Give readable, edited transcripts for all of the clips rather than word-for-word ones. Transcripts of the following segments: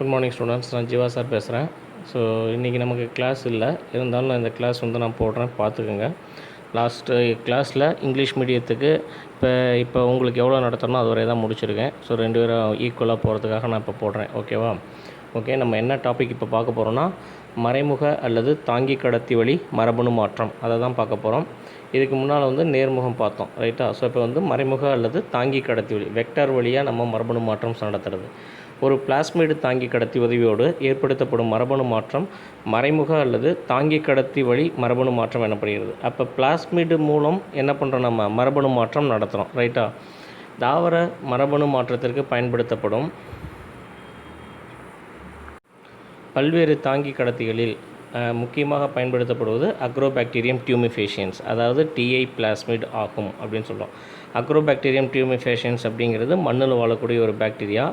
Good morning students, நான் Jeeva sir பேசுகிறேன். So இன்றைக்கி நமக்கு கிளாஸ் இல்லை, இருந்தாலும் நான் இந்த கிளாஸ் நான் போடுறேன், பார்த்துக்குங்க. லாஸ்ட்டு கிளாஸில் இங்கிலீஷ் மீடியத்துக்கு இப்போ உங்களுக்கு எவ்வளோ நடத்தணும் அது வரை தான் முடிச்சிருக்கேன். ஸோ 2 பேரும் ஈக்குவலாக போகிறதுக்காக நான் இப்போ போடுறேன். ஓகேவா? ஓகே, நம்ம என்ன டாபிக் இப்போ பார்க்க போகிறோன்னா மறைமுக அல்லது தாங்கி கடத்தி வழி மரபணு மாற்றம், அதை தான் பார்க்க போகிறோம். இதுக்கு முன்னால் நேர்முகம் பார்த்தோம், ரைட்டா? ஸோ இப்போ மறைமுக அல்லது தாங்கி கடத்தி வழி வெக்டார் வழியாக நம்ம மரபணு மாற்றம் நடத்துறது. ஒரு பிளாஸ்மிடு தாங்கி கடத்தி உதவியோடு ஏற்படுத்தப்படும் மரபணு மாற்றம் மறைமுக அல்லது தாங்கி கடத்தி வழி மரபணு மாற்றம் எனப்படுகிறது. அப்போ பிளாஸ்மிடு மூலம் என்ன பண்ணுறோம், நம்ம மரபணு மாற்றம் நடத்துகிறோம், ரைட்டா? தாவர மரபணு மாற்றத்திற்கு பயன்படுத்தப்படும் பல்வேறு தாங்கி கடத்திகளில் முக்கியமாக பயன்படுத்தப்படுவது அக்ரோபாக்டீரியம் டியூமிஃபேஷியன்ஸ், அதாவது டிஐ பிளாஸ்மிட் ஆகும் அப்படின்னு சொல்கிறோம். அக்ரோபாக்டீரியம் டியூமிஃபேஷியன்ஸ் அப்படிங்கிறது மண்ணில் வாழக்கூடிய ஒரு பாக்டீரியா.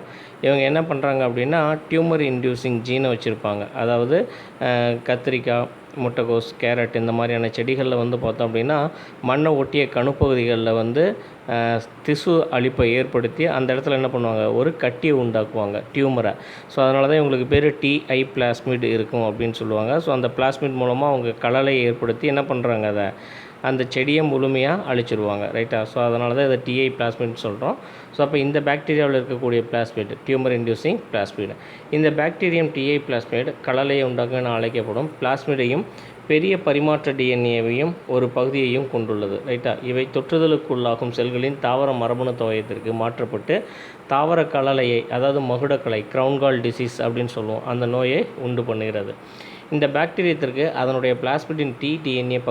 இவங்க என்ன பண்ணுறாங்க அப்படின்னா டியூமர் இன்டியூசிங் ஜீனை வச்சுருப்பாங்க. அதாவது கத்திரிக்காய், முட்டைகோஸ், கேரட் இந்த மாதிரியான செடிகளில் பார்த்தோம் அப்படின்னா மண்ணை ஒட்டிய கணுப்பகுதிகளில் திசு அழிப்பை ஏற்படுத்தி அந்த இடத்துல என்ன பண்ணுவாங்க, ஒரு கட்டியை உண்டாக்குவாங்க, டியூமரை. ஸோ அதனால தான் இவங்களுக்கு பேர் டிஐ பிளாஸ்மிட் இருக்கும் அப்படின்னு சொல்லுவாங்க. ஸோ அந்த பிளாஸ்மிட் மூலமாக அவங்க கலலையை ஏற்படுத்தி என்ன பண்ணுறாங்க, அந்த செடியை முழுமையாக அழிச்சிருவாங்க, ரைட்டா? ஸோ அதனால தான் இதை டிஐ பிளாஸ்மிட் சொல்கிறோம். ஸோ அப்போ இந்த பாக்டீரியாவில் இருக்கக்கூடிய பிளாஸ்மிட் டியூமர் இன்டியூசிங் பிளாஸ்மிட், இந்த பாக்டீரியம் டிஐ பிளாஸ்மிட் கலலையை உண்டாக்க என அழைக்கப்படும் பிளாஸ்மிடையும் பெரிய பரிமாற்ற டிஎன்ஏவையும் ஒரு பகுதியையும் கொண்டுள்ளது, ரைட்டா? இவை தொற்றுதலுக்குள்ளாகும் செல்களின் தாவர மரபணு தொகையத்திற்கு மாற்றப்பட்டு தாவர கலலையை, அதாவது மகுடக்கலை, கிரவுன் கால் டிசீஸ் அப்படின்னு சொல்லுவோம், அந்த நோயை உண்டு பண்ணுகிறது. இந்த பாக்டீரியத்திற்கு அதனுடைய பிளாஸ்மிடின் டிஎன்ஏ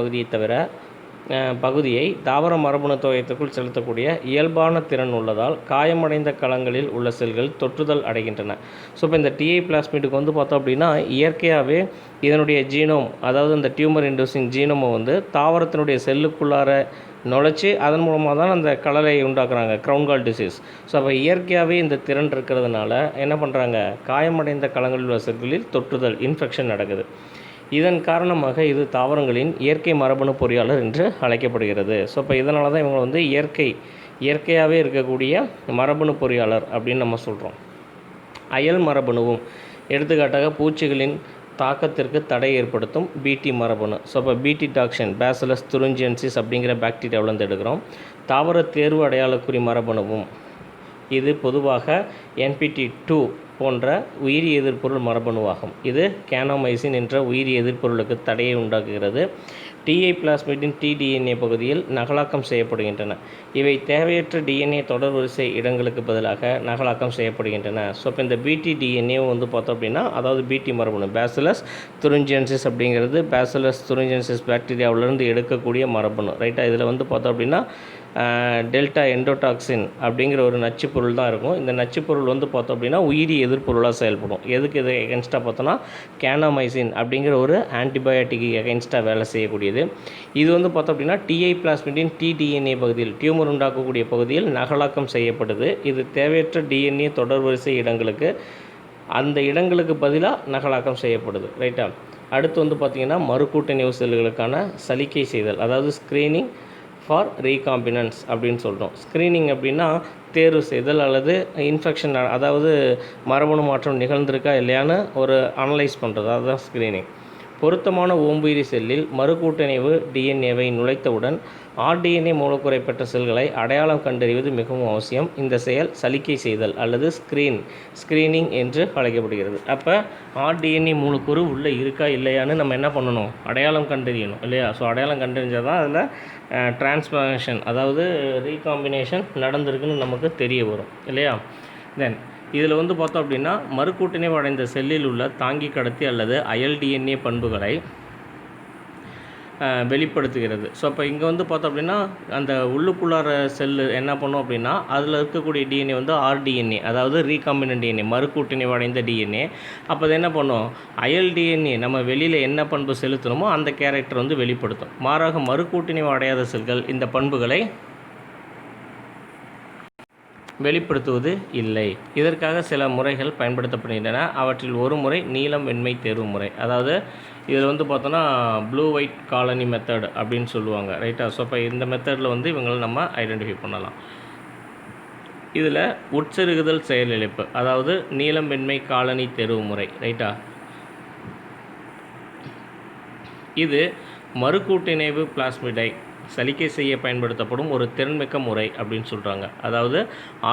பகுதியை தாவர மரபணு தொகையத்திற்குள் செலுத்தக்கூடிய இயல்பான திறன் உள்ளதால் காயமடைந்த களங்களில் உள்ள செல்கள் தொற்றுதல் அடைகின்றன. ஸோ இப்போ இந்த டிஐ பிளாஸ்மிட்டுக்கு பார்த்தோம் அப்படின்னா இயற்கையாகவே இதனுடைய ஜீனோம், அதாவது இந்த டியூமர் இன்டியூசிங் ஜீனோமை தாவரத்தினுடைய செல்லுக்குள்ளார நுழைச்சி அதன் மூலமாக தான் அந்த கலலையை உண்டாக்குறாங்க, கிரவுன் கால் டிசீஸ். ஸோ அப்போ இயற்கையாகவே இந்த திறன் இருக்கிறதுனால என்ன பண்ணுறாங்க, காயமடைந்த களங்களில் உள்ள செல்களில் தொற்றுதல், இன்ஃபெக்ஷன் நடக்குது. இதன் காரணமாக இது தாவரங்களின் இயற்கை மரபணு பொறியாளர் என்று அழைக்கப்படுகிறது. ஸோ இப்போ இதனால தான் இவங்க இயற்கையாகவே இருக்கக்கூடிய மரபணு பொறியாளர் அப்படின்னு நம்ம சொல்கிறோம். அயல் மரபணுவும், எடுத்துக்காட்டாக பூச்சிகளின் தாக்கத்திற்கு தடை ஏற்படுத்தும் பிடி மரபணு. ஸோ இப்போ பிடி டாக்ஷன் பேசிலஸ் துரிஞ்சியன்சிஸ் அப்படிங்கிற பாக்டீரியாவிலேருந்து எடுக்கிறோம். தாவர தேர்வு அடையாளக்குறி மரபணுவும், இது பொதுவாக NPT2 போன்ற உயிரி எதிர்ப்பொருள் மரபணுவாகும். இது கேனோமைசின் என்ற உயிரி எதிர்ப்பொருளுக்கு தடையை உண்டாக்குகிறது. டிஐ பிளாஸ்மிடின் டிடிஎன்ஏ பகுதியில் நகலாக்கம் செய்யப்படுகின்றன. இவை தேவையற்ற டிஎன்ஏ தொடர் வரிசை இடங்களுக்கு பதிலாக நகலாக்கம் செய்யப்படுகின்றன. ஸோ இப்போ இந்த பிடி டிஎன்ஏ பார்த்தோம் அப்படின்னா, அதாவது பிடி மரபணு பேசிலஸ் துரிஞ்சியன்சிஸ் அப்படிங்கிறது பேசிலஸ் துரிஞ்சியன்சிஸ் பாக்டீரியாவிலிருந்து எடுக்கக்கூடிய மரபணு, ரைட்டா? இதில் பார்த்தோம் அப்படின்னா டெல்டா எண்டோடாக்சின் அப்படிங்கிற ஒரு நச்சுப்பொருள் தான் இருக்கும். இந்த நச்சுப்பொருள் பார்த்தோம் அப்படின்னா உயிரி எதிர்ப்பொருளாக செயல்படும். எதுக்கு இது எகென்ஸ்டாக பார்த்தோன்னா, கேனோமைசின் அப்படிங்கிற ஒரு ஆன்டிபயோட்டிக் எகென்ஸ்டாக வேலை செய்யக்கூடியது. இது பார்த்தோம் அப்படின்னா டிஐ பிளாஸ்மிடின் டிடிஎன்ஏ பகுதியில், டியூமர் உண்டாக்கக்கூடிய பகுதியில் நகலாக்கம் செய்யப்படுது. இது தேவையற்ற டிஎன்ஏ தொடர் வரிசை இடங்களுக்கு, அந்த இடங்களுக்கு பதிலாக நகலாக்கம் செய்யப்படுது, ரைட்டா? அடுத்து பார்த்திங்கன்னா மறுக்கூட்டணிவு செல்களுக்கான சலிக்கை செய்தல், அதாவது ஸ்க்ரீனிங் ஃபார் ரீகாம்பினன்ஸ் அப்படின்னு சொல்கிறோம். ஸ்க்ரீனிங் அப்படின்னா தேர்வு செய்தல் அல்லது இன்ஃபெக்ஷன், அதாவது மரபணு மாற்றம் நிகழ்ந்திருக்கா இல்லையான்னு ஒரு அனலைஸ் பண்ணுறது, அதுதான் ஸ்க்ரீனிங். பொருத்தமான ஓம்புயிரி செல்லில் மறுகூட்டணிவு டிஎன்ஏவை நுழைத்தவுடன் ஆர்டிஎன்ஏ மூலக்கூறை பெற்ற செல்களை அடையாளம் கண்டறிவது மிகவும் அவசியம். இந்த செயல் சலிக்கை செய்தல் அல்லது ஸ்க்ரீனிங் என்று அழைக்கப்படுகிறது. அப்போ ஆர்டிஎன்ஏ மூலக்கூறு உள்ளே இருக்கா இல்லையான்னு நம்ம என்ன பண்ணணும், அடையாளம் கண்டறியணும், இல்லையா? ஸோ அடையாளம் கண்டறிஞ்சால் தான் அதில் டிரான்ஸ்ஃபர்மேஷன், அதாவது ரீகாம்பினேஷன் நடந்திருக்குன்னு நமக்கு தெரிய வரும், இல்லையா? தென் இதில் பார்த்தோம் அப்படின்னா மறுகூட்டணிவு அடைந்த செல்லில் உள்ள தாங்கி கடத்தி அல்லது அயல் டிஎன்ஏ பண்புகளை வெளிப்படுத்துகிறது. ஸோ அப்போ இங்கே பார்த்தோம் அப்படின்னா அந்த உள்ளுக்குள்ளார செல்லு என்ன பண்ணும் அப்படின்னா, அதில் இருக்கக்கூடிய டிஎன்ஏ ஆர்டிஎன்ஏ, அதாவது ரீகாம்பினன்ட் டிஎன்ஏ, மறுகூட்டணிவு அடைந்த டிஎன்ஏ. அப்போ அது என்ன பண்ணும், அயல் டிஎன்ஏ நம்ம வெளியில் என்ன பண்பு செலுத்தணுமோ அந்த கேரக்டர் வெளிப்படுத்தும். மாறாக மறுகூட்டணிவு அடையாத செல்கள் இந்த பண்புகளை வெளிப்படுத்துவது இல்லை. இதற்காக சில முறைகள் பயன்படுத்தப்படுகின்றன. அவற்றில் ஒரு முறை நீலம் வெண்மை தேர்வு முறை. அதாவது இதில் பார்த்தோன்னா ப்ளூ ஒயிட் காலனி மெத்தட் அப்படின்னு சொல்லுவாங்க, ரைட்டா? ஸோ இப்போ இந்த மெத்தடில் இவங்களை நம்ம ஐடென்டிஃபை பண்ணலாம். இதில் உட்செருகுதல் செயலிழப்பு, அதாவது நீலம் வெண்மை காலனி தேர்வு முறை, ரைட்டா. இது மறுகூட்டிணைவு பிளாஸ்மிடை சலிக்கை செய்ய பயன்படுத்தப்படும் ஒரு திறன்மிக்க முறை அப்படின்னு சொல்கிறாங்க. அதாவது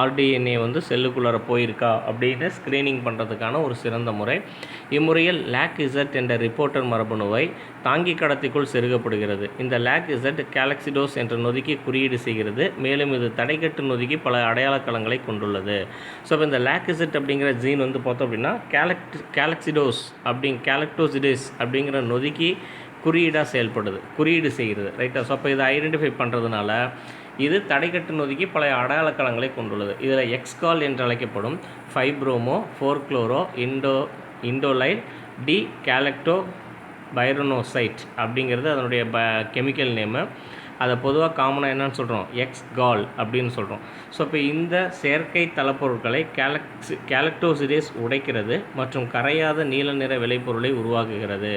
ஆர்டிஎன்ஏ வந்து செல்லுக்குள்ளார போயிருக்கா அப்படின்னு ஸ்க்ரீனிங் பண்ணுறதுக்கான ஒரு சிறந்த முறை. இம்முறையில் லாக்-இசட் என்ற ரிப்போர்ட்டர் மரபணுவை தாங்கி கடத்திக்குள் செருகப்படுகிறது. இந்த லாக்-இசட் கேலக்சிடோஸ் என்ற நொதிக்கு குறியீடு செய்கிறது. மேலும் இது தடைக்கட்டு நொதிக்கு பல அடையாள களங்களை கொண்டுள்ளது. ஸோ இப்போ இந்த லாக்-இசட் அப்படிங்கிற ஜீன் வந்து பார்த்தோம் அப்படின்னா கேலக்சிடோஸ் கேலக்டோசிடேஸ் அப்படிங்கிற நொதிக்கு குறியீடு செய்கிறது, ரைட்டா. ஸோ அப்போ இதை ஐடென்டிஃபை பண்ணுறதுனால இது தடைக்கட்டு நொதிக்கு பல அடையாள களங்களை கொண்டுள்ளது. இதில் எக்ஸ்கால் என்று அழைக்கப்படும் 5-புரோமோ 4-குளோரோ இண்டோலைல் டி கேலக்டோ பைரனோசைட் அப்படிங்கிறது அதனுடைய கெமிக்கல் நேமு. அதை பொதுவாக காமனாக என்னன்னு சொல்கிறோம், எக்ஸ்கால் அப்படின்னு சொல்கிறோம். ஸோ இப்போ இந்த செயற்கை தளப்பொருட்களை கேலக்டோசிடேஸ் உடைக்கிறது மற்றும் கரையாத நீல நிற விளைபொருளை உருவாக்குகிறது.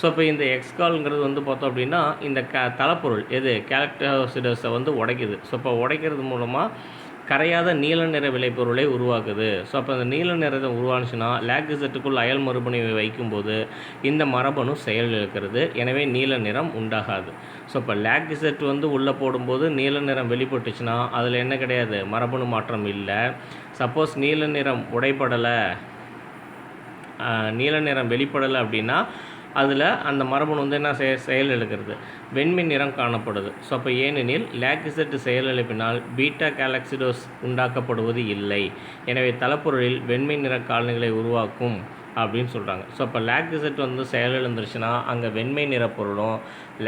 ஸோ இப்போ இந்த எக்ஸ்கால்ங்கிறது வந்து பார்த்தோம் அப்படின்னா இந்த தளப்பொருள் கேலக்டோசிடேஸை வந்து உடைக்குது. ஸோ இப்போ உடைக்கிறது மூலமாக கரையாத நீல நிற விளைபொருளை உருவாக்குது. ஸோ அப்போ அந்த நீல நிறத்தை உருவானுச்சுன்னா லாக்-இசட்டுக்குள் அயல் மரபணுவை வைக்கும்போது இந்த மரபணு செயலிழக்கிறது. எனவே நீல நிறம் உண்டாகாது. ஸோ இப்போ லாக்-இசட் வந்து உள்ளே போடும்போது நீல நிறம் வெளிப்பட்டுச்சுன்னா அதில் என்ன கிடையாது, மரபணு மாற்றம் இல்லை. சப்போஸ் நீல நிறம் நீல நிறம் வெளிப்படலை அப்படின்னா அதில் அந்த மரபணு வந்து என்ன செயலிழக்கிறது, வெண்மை நிறம் காணப்படுது. ஸோ அப்போ ஏனெனில் லாக்-இசட் செயலிழப்பினால் பீட்டா கேலக்சிடோஸ் உண்டாக்கப்படுவது இல்லை. எனவே தளப்பொருளில் வெண்மை நிற காலனிகளை உருவாக்கும் அப்படின்னு சொல்கிறாங்க. ஸோ அப்போ லாக்-இசட் வந்து செயலிழந்துருச்சுன்னா அங்கே வெண்மை நிற பொருளும்,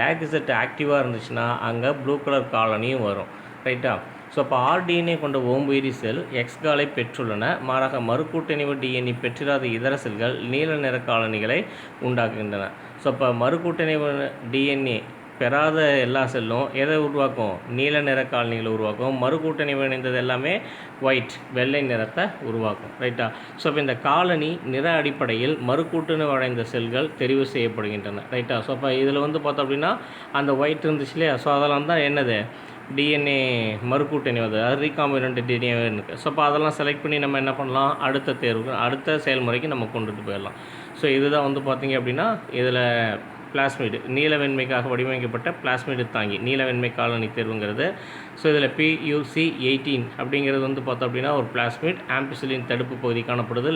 லாக்-இசட் ஆக்டிவாக இருந்துச்சுன்னா அங்கே ப்ளூ கலர் காலனியும் வரும், ரைட்டா. ஸோ அப்போ ஆர்டிஎன்ஏ கொண்ட ஓம்புயிரி செல் எக்ஸ்காலை பெற்றுள்ளன. மாறாக மறுகூட்டணிவு டிஎன்ஏ பெற்றிராத இதர செல்கள் நீல நிற காலனிகளை உண்டாக்குகின்றன. ஸோ அப்போ மறுகூட்டணிவு டிஎன்ஏ பெறாத எல்லா செல்லும் எதை உருவாக்கும், நீல நிற காலனிகளை உருவாக்கும். மறுகூட்டணிவு இணைந்தது எல்லாமே வெள்ளை நிறத்தை உருவாக்கும், ரைட்டா. ஸோ இப்போ இந்த காலனி நிற அடிப்படையில் மறுகூட்டணிவு அடைந்த செல்கள் தெரிவு செய்யப்படுகின்றன, ரைட்டா. ஸோ அப்போ இதில் வந்து பார்த்தோம் அப்படின்னா அந்த ஒயிட் இருந்துச்சு இல்லையா, ஸோ அதெல்லாம் தான் என்னது டிஎன்ஏ மறுகூட்டணி அது ரீகாம்பினன்ட் டிஎன்ஏ இருக்குது. ஸோ அப்போ அதெல்லாம் செலக்ட் பண்ணி நம்ம என்ன பண்ணலாம், அடுத்த செயல்முறைக்கு நம்ம கொண்டுட்டு போயிடலாம். ஸோ இதுதான் வந்து பார்த்திங்க அப்படின்னா இதில் பிளாஸ்மிடு நீலவெண்மைக்காக வடிவமைக்கப்பட்ட பிளாஸ்மிடு தாங்கி நீலவெண்மை காலனி தேர்வுங்கிறது. ஸோ இதில் PUC18 அப்படிங்கிறது வந்து பார்த்தோம் அப்படின்னா ஒரு பிளாஸ்மிட் ஆம்பிசிலின் தடுப்பு பகுதி காணப்படுது.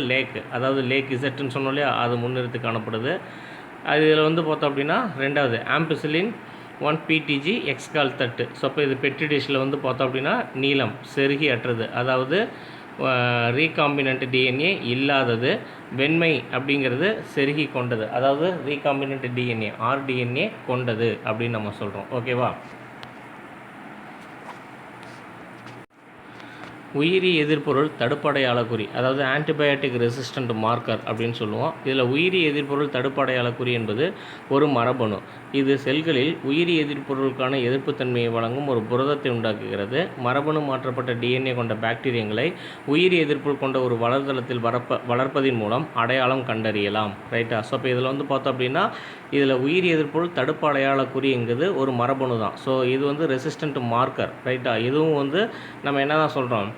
அதாவது லேக்-இசட்னு சொன்னோம் இல்லையா, அது முன்னிறுத்து காணப்படுது. அது இதில் வந்து பார்த்தோம் அப்படின்னா ரெண்டாவது ஆம்பிசிலின் 1-PTG எக்ஸ்கால் தட்டு. ஸோ அப்போ இது பெட்ரி டிஷ்ஷில் வந்து பார்த்தோம் அப்படின்னா நீலம் செருகி அற்றது, அதாவது ரீகாம்பினன்ட் டிஎன்ஏ இல்லாதது. வெண்மை அப்படிங்கிறது செருகி கொண்டது, அதாவது ரீகாம்பினன்ட் டிஎன்ஏ ஆர்டிஎன்ஏ கொண்டது அப்படின்னு நம்ம சொல்கிறோம், ஓகேவா. உயிரி எதிர்ப்பொருள் தடுப்படையாள குறி, அதாவது ஆன்டிபயோட்டிக் ரெசிஸ்டன்ட் மார்க்கர் அப்படின்னு சொல்லுவோம். இதில் உயிரி எதிர்ப்பொருள் தடுப்படையாள குறி என்பது ஒரு மரபணு. இது செல்களில் உயிரி எதிர்ப்பொருளுக்கான எதிர்ப்புத்தன்மையை வழங்கும் ஒரு புரதத்தை உண்டாக்குகிறது. மரபணு மாற்றப்பட்ட டிஎன்ஏ கொண்ட பாக்டீரியங்களை உயிரி எதிர்ப்பு கொண்ட ஒரு வளர்தளத்தில் வளர்ப்பதின் மூலம் அடையாளம் கண்டறியலாம், ரைட்டா. ஸோ இப்போ இதில் வந்து பார்த்தோம் அப்படின்னா இதில் உயிரி எதிர்ப்பொருள் தடுப்பு அடையாள குறிங்கிறது ஒரு மரபணு தான். ஸோ இது வந்து ரெசிஸ்டன்ட் மார்க்கர், ரைட்டா. இதுவும் வந்து நம்ம என்ன தான் சொல்கிறோம்,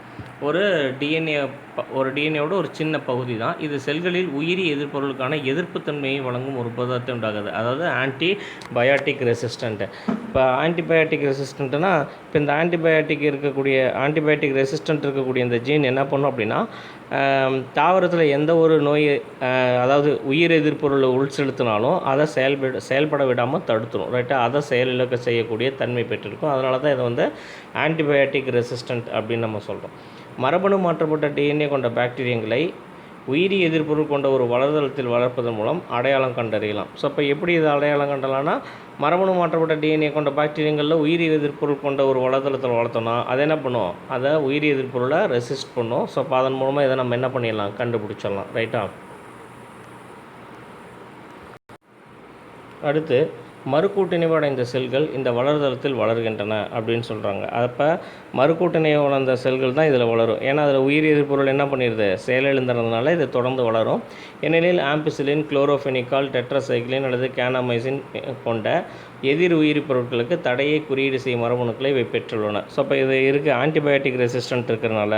ஒரு டிஎன்ஏவோட ஒரு சின்ன பகுதி தான். இது செல்களில் உயிரி எதிர்ப்பொருளுக்கான எதிர்ப்புத்தன்மையை வழங்கும் ஒரு புரதத்தை உண்டாகுது, அதாவது ஆன்டிபயாட்டிக் ரெசிஸ்டன்ட். இப்போ ஆன்டிபயாட்டிக் ரெசிஸ்டன்ட்னா இப்போ இந்த ஆன்டிபயாட்டிக் ரெசிஸ்டன்ட் இருக்கக்கூடிய இந்த ஜீன் என்ன பண்ணும் அப்படின்னா தாவரத்தில் எந்த ஒரு நோய் அதாவது உயிர் எதிர்ப்பொருளை உள்செலுத்தினாலும் அதை செயல்பட விடாமல் தடுத்துரும், ரைட்டா. அதை செயலிழக்க செய்யக்கூடிய தன்மை பெற்றிருக்கும். அதனால தான் இதை வந்து ஆன்டிபயாட்டிக் ரெசிஸ்டன்ட் அப்படின்னு நம்ம சொல்கிறோம். மரபணு மாற்றப்பட்ட டிஎன்ஏ கொண்ட பாக்டீரியங்களை உயிரி எதிர்ப்பொருள் கொண்ட ஒரு வளர்தளத்தில் வளர்ப்பதன் மூலம் அடையாளம் கண்டறியலாம். ஸோ அப்போ எப்படி இதை அடையாளம் கண்டலாம்னா மரபணு மாற்றப்பட்ட டிஎன்ஏ கொண்ட பாக்டீரியங்களில் உயிரி எதிர்ப்பொருள் கொண்ட ஒரு வளர்தளத்தில் வளர்த்தோன்னா அதை என்ன பண்ணும், அதை உயிரி எதிர்ப்பொருளை ரெசிஸ்ட் பண்ணும். ஸோ அப்போ அதன் மூலமாக இதை நம்ம என்ன பண்ணிடலாம், கண்டுபிடிச்சிடலாம், ரைட்டா. அடுத்து மறுகூட்டிணைவு அடைந்த செல்கள் இந்த வளர்தளத்தில் வளர்கின்றன அப்படின்னு சொல்கிறாங்க. அப்போ மறுகூட்டிணைவு அடைந்த செல்கள் தான் இதில் வளரும். ஏன்னா அதில் உயிர் எதிர்ப்பொருள் என்ன பண்ணிடுது, செயலிழந்துறதுனால இது தொடர்ந்து வளரும். ஏனெனில் ஆம்பிசிலின், குளோரோஃபெனிகால், டெட்ராசைக்ளின் அல்லது கேனாமைசின் கொண்ட எதிர் உயிரி பொருட்களுக்கு தடையை குறியீடு செய்யும் மரபணுக்களை இவை பெற்றுள்ளன. ஸோ அப்போ இது இருக்குது ஆன்டிபயோட்டிக் ரெசிஸ்டன்ட் இருக்கிறனால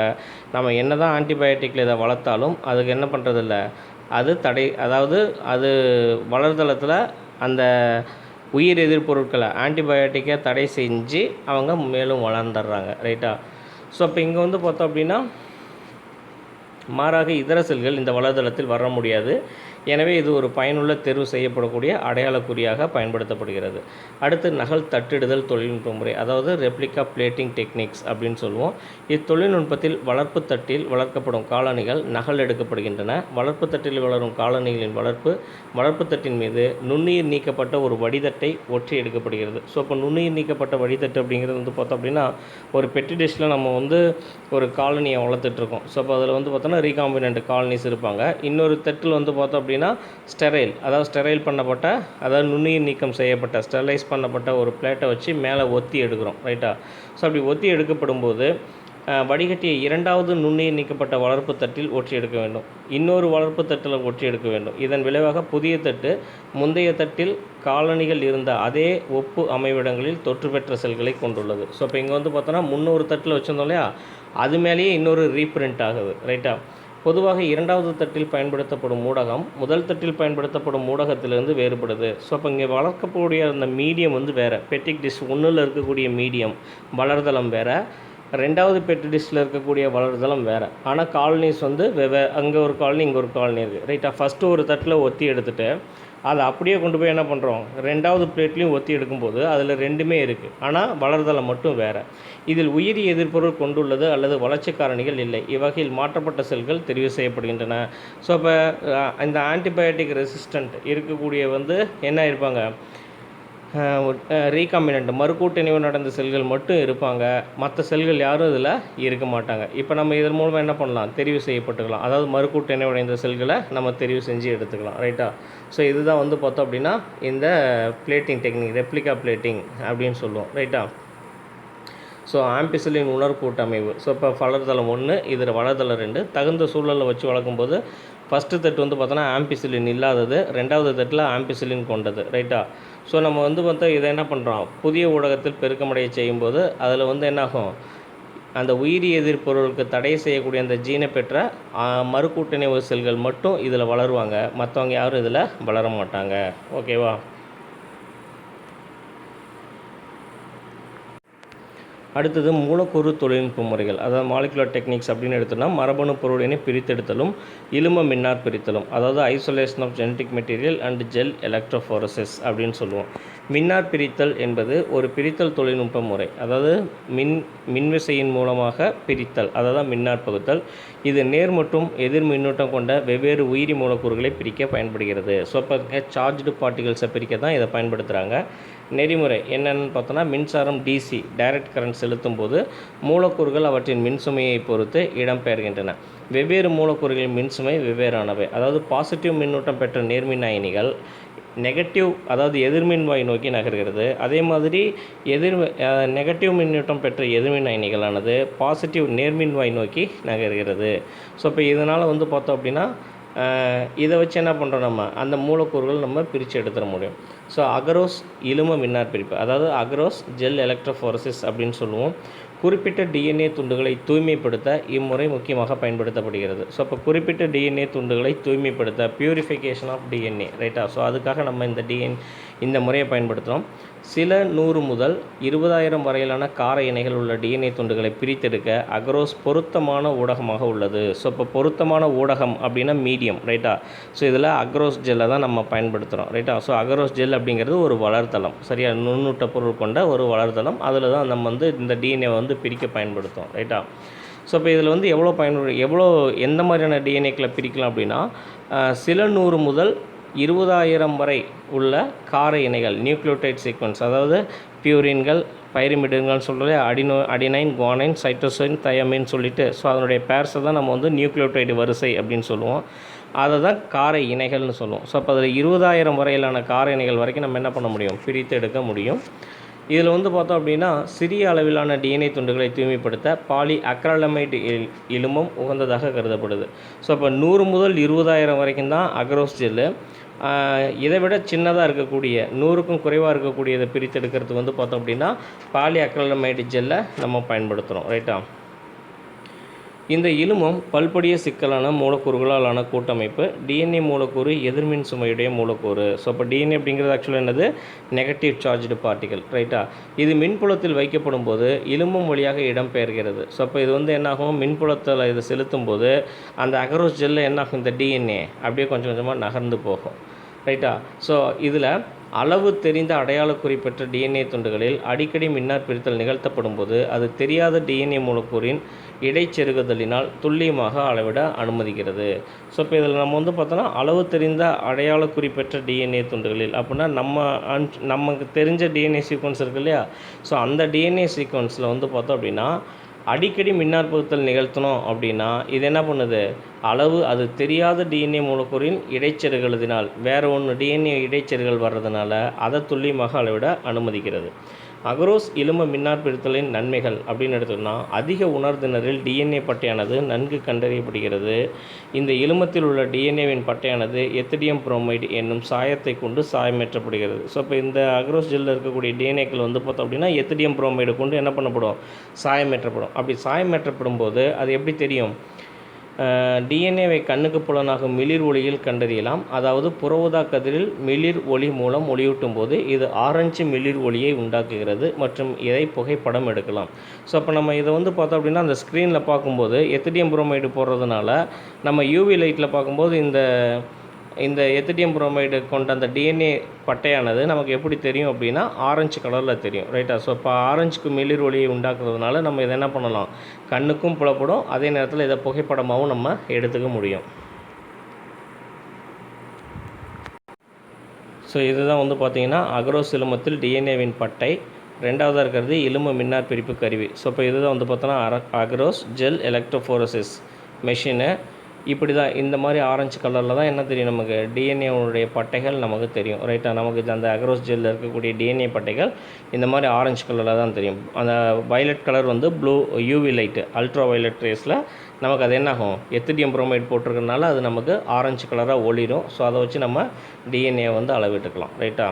நம்ம என்ன தான் ஆன்டிபயோட்டிக்கில் இதை வளர்த்தாலும் அதுக்கு என்ன பண்ணுறதில்ல, அது தடை, அதாவது அது வளர்தளத்தில் அந்த உயிர் எதிர்ப்பொருட்களை ஆன்டிபயோட்டிக்கை தடை செஞ்சு அவங்க மேலும் வளர்ந்துடுறாங்க. ரைட்டா? ஸோ அப்போ இங்கே வந்து பார்த்தோம் அப்படின்னா மாறாக இதர செல்கள் இந்த வளர்தளத்தில் வர முடியாது. எனவே இது ஒரு பயனுள்ள தேர்வு செய்யப்படக்கூடிய அடையாளக்குறியாக பயன்படுத்தப்படுகிறது. அடுத்து நகல் தட்டிடுதல் தொழில்நுட்ப முறை, அதாவது ரெப்ளிகா பிளேட்டிங் டெக்னிக்ஸ் அப்படின்னு சொல்லுவோம். இத்தொழில்நுட்பத்தில் வளர்ப்பு தட்டில் வளர்க்கப்படும் காலணிகள் நகல் எடுக்கப்படுகின்றன. வளர்ப்பு தட்டில் வளரும் காலணிகளின் வளர்ப்பு தட்டின் மீது நுண்ணுயிர் நீக்கப்பட்ட ஒரு வடிதட்டை ஒற்றி எடுக்கப்படுகிறது. ஸோ இப்போ நுண்ணுயிர் நீக்கப்பட்ட வடிதட்டு அப்படிங்கிறது வந்து பார்த்தோம் அப்படின்னா ஒரு பெட்டி டிஷ்ஷில் நம்ம வந்து ஒரு காலனியை வளர்த்துட்ருக்கோம். ஸோ அப்போ அதில் வந்து பார்த்தோன்னா ரீகாம்பினண்ட் காலனிஸ் இருப்பாங்க. இன்னொரு தட்டில் வந்து பார்த்தோம் அப்படின்னா ஸ்டெரைல், அதாவது ஸ்டெரைல் பண்ணப்பட்ட, அதாவது நுண்ணுயிர் நீக்கம் செய்யப்பட்ட ஸ்டெரைலைஸ் பண்ணப்பட்ட ஒரு பிளேட்டை வச்சு மேலே ஒத்தி எடுக்கிறோம். ரைட்டா? ஸோ அப்படி ஒத்தி எடுக்கப்படும் போது வடிகட்டிய இரண்டாவது நுண்ணுயிர் நீக்கப்பட்ட வளர்ப்பு தட்டில் ஒற்றி எடுக்க வேண்டும். இன்னொரு வளர்ப்பு தட்டில் ஒற்றி எடுக்க வேண்டும். இதன் விளைவாக புதிய தட்டு முந்தைய தட்டில் காலனிகள் இருந்த அதே ஒப்பு அமைவிடங்களில் தொற்று பெற்ற செல்களை கொண்டுள்ளது. ஸோ இப்போ இங்கே வந்து பார்த்தோன்னா முன்னொரு தட்டில் வச்சுருந்தோம் இல்லையா, அது மேலேயே இன்னொரு ரீப்ரிண்ட் ஆகுது. ரைட்டா? பொதுவாக இரண்டாவது தட்டில் பயன்படுத்தப்படும் ஊடகம் முதல் தட்டில் பயன்படுத்தப்படும் ஊடகத்திலிருந்து வேறுபடுது. ஸோ அப்போ இங்கே வளர்க்கக்கூடிய அந்த மீடியம் வந்து வேறு. பெட்டிக் டிஷ் ஒன்றில் இருக்கக்கூடிய மீடியம் வளர்தளம் வேறு, ரெண்டாவது பெட்டி டிஷ்ஷில் இருக்கக்கூடிய வளர்தளம் வேறு. ஆனால் காலனிஸ் வந்து அங்கே ஒரு காலனி, இங்கே ஒரு காலனி இருக்குது. ரைட்டா? ஃபஸ்ட்டு ஒரு தட்டில் ஒத்தி எடுத்துகிட்டு அதை அப்படியே கொண்டு போய் என்ன பண்ணுறோம், ரெண்டாவது பிளேட்லேயும் ஒத்தி எடுக்கும்போது அதில் ரெண்டுமே இருக்குது, ஆனால் வளர்தளம் மட்டும் வேறு. இதில் உயிரி எதிர்ப்பொருள் கொண்டுள்ளது அல்லது வளர்ச்சி காரணிகள் இல்லை. இவ்வகையில் மாற்றப்பட்ட செல்கள் தெரிவு செய்யப்படுகின்றன. ஸோ இப்போ இந்த ஆன்டிபயோட்டிக் ரெசிஸ்டண்ட் இருக்கக்கூடிய வந்து என்ன இருப்பாங்க, ரீகாம்பினண்ட் மறுகூட்டிணைவு நடந்த செல்கள் மட்டும் இருப்பாங்க. மற்ற செல்கள் யாரும் இதில் இருக்க மாட்டாங்க. இப்போ நம்ம இதன் மூலமாக என்ன பண்ணலாம், தெரிவு செய்யப்பட்டுக்கலாம். அதாவது மறுகூட்டிணைவு அடைந்த செல்களை நம்ம தெரிவு செஞ்சு எடுத்துக்கலாம். ரைட்டா? ஸோ இதுதான் வந்து பார்த்தோம் அப்படின்னா இந்த பிளேட்டிங் டெக்னிக், ரெப்ளிகா பிளேட்டிங் அப்படின்னு சொல்லுவோம். ரைட்டா? ஸோ ஆம்பிசிலின் உணர் கூட்டமைவு. ஸோ இப்போ வளர்தளம் 1, இதில் வளர்தளம் 2. தகுந்த சூழலில் வச்சு வளர்க்கும்போது ஃபஸ்ட்டு தட்டு வந்து பார்த்தோன்னா ஆம்பிசிலின் இல்லாதது, ரெண்டாவது தட்டில் ஆம்பிசிலின் கொண்டது. ரைட்டா? ஸோ நம்ம வந்து பார்த்தா இதை என்ன பண்ணுறோம், புதிய ஊடகத்தில் பெருக்கமடைய செய்யும்போது அதில் வந்து என்னாகும், அந்த உயிரி எதிர்ப்பொருளுக்கு தடை செய்யக்கூடிய அந்த ஜீனை பெற்ற மறுகூட்டிணைவு செல்கள் மட்டும் இதில் வளருவாங்க. மற்றவங்க யாரும் இதில் வளர மாட்டாங்க. ஓகேவா? அடுத்தது மூலக்கூறு தொழில்நுட்ப முறைகள், அதாவது மாலிகுலர் டெக்னிக்ஸ் அப்படின்னு எடுத்தோம்னா மரபணு பொருளினை பிரித்தெடுத்தலும் இழும மின்னார் பிரித்தலும், அதாவது isolation of genetic material and gel electrophoresis அப்படின்னு சொல்லுவோம். மின்னார் பிரித்தல் என்பது ஒரு பிரித்தல் தொழில்நுட்ப முறை, அதாவது மின்விசையின் மூலமாக பிரித்தல், அதாவது மின்னார் பகுத்தல். இது நேர் மற்றும் எதிர் மின்னூட்டம் கொண்ட வெவ்வேறு உயிரி மூலக்கூறுகளை பிரிக்க பயன்படுகிறது. ஸோ இப்போ சார்ஜ்டு பார்ட்டிகல்ஸை பிரிக்க தான் இதை பயன்படுத்துகிறாங்க. நெறிமுறை என்னென்னு பார்த்தோன்னா மின்சாரம் டிசி டைரக்ட் கரண்ட் செலுத்தும் போது மூலக்கூறுகள் அவற்றின் மின்சுமையை பொறுத்து இடம்பெயர்கின்றன. வெவ்வேறு மூலக்கூறுகளின் மின்சுமை வெவ்வேறானவை. அதாவது பாசிட்டிவ் மின்னூட்டம் பெற்ற நேர்மின் அயனிகள் நெகட்டிவ், அதாவது எதிர்மின்வாய் நோக்கி நகர்கிறது. அதே மாதிரி நெகட்டிவ் மின்னூட்டம் பெற்ற எதிர்மின் அயனிகளானது பாசிட்டிவ் நேர்மின்வாய் நோக்கி நகர்கிறது. ஸோ இப்போ இதனால் வந்து பார்த்தோம் அப்படின்னா இதை வச்சு என்ன பண்ணுறோம், நம்ம அந்த மூலக்கூறுகள் நம்ம பிரித்து எடுத்துட முடியும். ஸோ அகரோஸ் இழும மின்னார் பிரிப்பு, அதாவது அகரோஸ் ஜெல் எலக்ட்ரோஃபோரசிஸ் அப்படின்னு சொல்லுவோம். குறிப்பிட்ட டிஎன்ஏ துண்டுகளை தூய்மைப்படுத்த இம்முறை முக்கியமாக பயன்படுத்தப்படுகிறது. ஸோ அப்போ குறிப்பிட்ட டிஎன்ஏ துண்டுகளை தூய்மைப்படுத்த பியூரிஃபிகேஷன் ஆஃப் டிஎன்ஏ. ரைட்டா? ஸோ அதுக்காக நம்ம இந்த முறையை பயன்படுத்துகிறோம். சில 100 முதல் 20,000 வரையிலான கார இணைகள் உள்ள டிஎன்ஏ துண்டுகளை பிரித்தெடுக்க அகரோஸ் பொருத்தமான ஊடகமாக உள்ளது. ஸோ இப்போ பொருத்தமான ஊடகம் அப்படின்னா மீடியம். ரைட்டா? ஸோ இதில் அகரோஸ் ஜெல்லை தான் நம்ம பயன்படுத்துகிறோம். ரைட்டா? ஸோ அகரோஸ் ஜெல் அப்படிங்கிறது ஒரு வளர்தளம், சரியா, நுண்ணூட்ட பொருள் கொண்ட ஒரு வளர்தளம். அதில் தான் நம்ம வந்து இந்த டிஎன்ஏ வந்து பிரிக்க பயன்படுத்தும். ரைட்டா? ஸோ இப்போ இதில் வந்து எந்த மாதிரியான டிஎன்ஏக்களை பிரிக்கலாம் அப்படின்னா சில 100 முதல் 20,000 வரை உள்ள கார இணைகள் நியூக்ளியோடைட் சீக்வன்ஸ், அதாவது பியூரின்கள், பைரிமிடுங்கள்னு சொல்கிறது, அடினைன், குவானைன், சைட்டோசின், தயமின்னு சொல்லிட்டு, ஸோ அதனுடைய பேர்ஸை தான் நம்ம வந்து நியூக்ளியோடைடு வரிசை அப்படின்னு சொல்லுவோம். அதை தான் கார இணைகள்னு சொல்லுவோம். ஸோ அப்போ அதில் 20,000 வரையிலான கார இணைகள் வரைக்கும் நம்ம என்ன பண்ண முடியும், பிரித்து எடுக்க முடியும். இதில் வந்து பார்த்தோம் அப்படின்னா சிறிய அளவிலான டிஎன்ஏ துண்டுகளை தூய்மைப்படுத்த பாலி அக்ரலமைடு இலுமம் உகந்ததாக கருதப்படுது. ஸோ அப்போ 100 முதல் 20,000 வரைக்கும் தான் அக்ரோஸ் ஜெல்லு. இதை விட சின்னதாக இருக்கக்கூடிய 100க்கும் குறைவாக இருக்கக்கூடியதை பிரித்தெடுக்கிறதுக்கு வந்து பார்த்தோம் அப்படின்னா பாலி அக்ரலமைடு ஜெல்லை நம்ம பயன்படுத்துகிறோம். ரைட்டா? இந்த இலுமம் பல்படிய சிக்கலான மூலக்கூறுகளாலான கூட்டமைப்பு. டிஎன்ஏ மூலக்கூறு எதிர்மின் சுமையுடைய மூலக்கூறு. ஸோ அப்போ டிஎன்ஏ அப்படிங்கிறது ஆக்சுவலாக என்னது, நெகட்டிவ் சார்ஜ்டு பார்ட்டிகல். ரைட்டா? இது மின்புலத்தில் வைக்கப்படும் போது இலுமம் வழியாக இடம்பெயர்கிறது. ஸோ அப்போ இது வந்து என்னாகும், மின்புலத்தில் இது செலுத்தும் போது அந்த அகரோஸ் ஜெல்லில் என்னாகும், இந்த டிஎன்ஏ அப்படியே கொஞ்சம் கொஞ்சமாக நகர்ந்து போகும். ரைட்டா? ஸோ இதில் அளவு தெரிந்த அடையாள குறிப்பெற்ற டிஎன்ஏ துண்டுகளில் அடிக்கடி மின்னார் பிரித்தல் நிகழ்த்தப்படும் போது அது தெரியாத டிஎன்ஏ மூலக்கூறின் இடைச்செருகுதலினால் துல்லியமாக அளவிட அனுமதிக்கிறது. ஸோ இப்போ இதில் நம்ம வந்து பார்த்தோன்னா அளவு தெரிந்த அடையாள குறிப்பெற்ற டிஎன்ஏ துண்டுகளில் அப்படின்னா நமக்கு தெரிஞ்ச டிஎன்ஏ சீக்வன்ஸ் இருக்கு இல்லையா, ஸோ அந்த டிஎன்ஏ சீக்வன்ஸில் வந்து பார்த்தோம் அப்படின்னா அடிக்கடி மின்னார் பகுத்தல் நிகழ்த்தணும் அப்படின்னா இது என்ன பண்ணுது, அளவு அது தெரியாத டிஎன்ஏ மூலக்கூறின் இடைச்செருகல்தினால் வேறு ஒன்று டிஎன்ஏ இடைச்செருகல் வர்றதுனால அதை துல்லியமாக அளவிட அனுமதிக்கிறது. அகரோஸ் இலும மின்னார் பிரித்தலின் நன்மைகள் அப்படின்னு எடுத்தோம்னா அதிக உணர்திணரில் டிஎன்ஏ பட்டையானது நன்கு கண்டறியப்படுகிறது. இந்த இலுமத்தில் உள்ள டிஎன்ஏவின் பட்டையானது எத்திடியம் புரோமைடு என்னும் சாயத்தை கொண்டு சாயமேற்றப்படுகிறது. ஸோ இப்போ இந்த அகரோஸ் ஜெல்லில் இருக்கக்கூடிய டிஎன்ஏக்கள் வந்து பார்த்தோம் அப்படின்னா எத்திடியம் புரோமைடு கொண்டு என்ன பண்ணப்படும், சாயமேற்றப்படும். அப்படி சாயமேற்றப்படும் போது அது எப்படி தெரியும், டிஎன்ஏவை கண்ணுக்கு புலனாகும் மிளிர் ஒளியில் கண்டறியலாம். அதாவது புறஊதா கதிரில் மிளிர் ஒளி மூலம் ஒளியூட்டும் போது இது ஆரஞ்சு மிளிர் ஒளியை உண்டாக்குகிறது மற்றும் இதை புகைப்படம் எடுக்கலாம். ஸோ அப்போ நம்ம இதை வந்து பார்த்தோம் அப்படின்னா அந்த ஸ்க்ரீனில் பார்க்கும்போது எத்திடியம் புரோமைடு போடுறதுனால நம்ம யூவி லைட்டில் பார்க்கும்போது இந்த எத்திடியம் புரோமைடு கொண்ட அந்த டிஎன்ஏ பட்டையானது நமக்கு எப்படி தெரியும் அப்படின்னா ஆரஞ்சு கலரில் தெரியும். ரைட்டா? ஸோ இப்போ ஆரஞ்சுக்கு மிளிர் ஒளியை உண்டாக்குறதுனால நம்ம இதை என்ன பண்ணலாம், கண்ணுக்கும் புலப்படும், அதே நேரத்தில் இதை புகைப்படமாகவும் நம்ம எடுத்துக்க முடியும். ஸோ இதுதான் வந்து பார்த்திங்கன்னா அகரோஸ் இலுமத்தில் டிஎன்ஏவின் பட்டை. ரெண்டாவதாக இருக்கிறது இலும மின்னார் பிரிப்பு கருவி. ஸோ இப்போ இதுதான் வந்து பார்த்தோன்னா அகரோஸ் ஜெல் எலக்ட்ரோஃபோரசிஸ் மெஷினு. இப்படி தான் இந்த மாதிரி ஆரஞ்சு கலரில் தான் என்ன தெரியும், நமக்கு டிஎன்ஏவுடைய பட்டைகள் நமக்கு தெரியும். ரைட்டா? நமக்கு அந்த அகரோஸ் ஜெல்லில் இருக்கக்கூடிய டிஎன்ஏ பட்டைகள் இந்த மாதிரி ஆரஞ்சு கலரில் தான் தெரியும். அந்த வயலட் கலர் வந்து blue UV light ultra violet ரேஸில் நமக்கு அது என்னாகும், எத்திடியம் புரோமைடு போட்டிருக்கனால அது நமக்கு ஆரஞ்சு கலராக ஒளிரும். ஸோ அதை வச்சு நம்ம டிஎன்ஏ வந்து அளவிட்டுக்கலாம். ரைட்டா?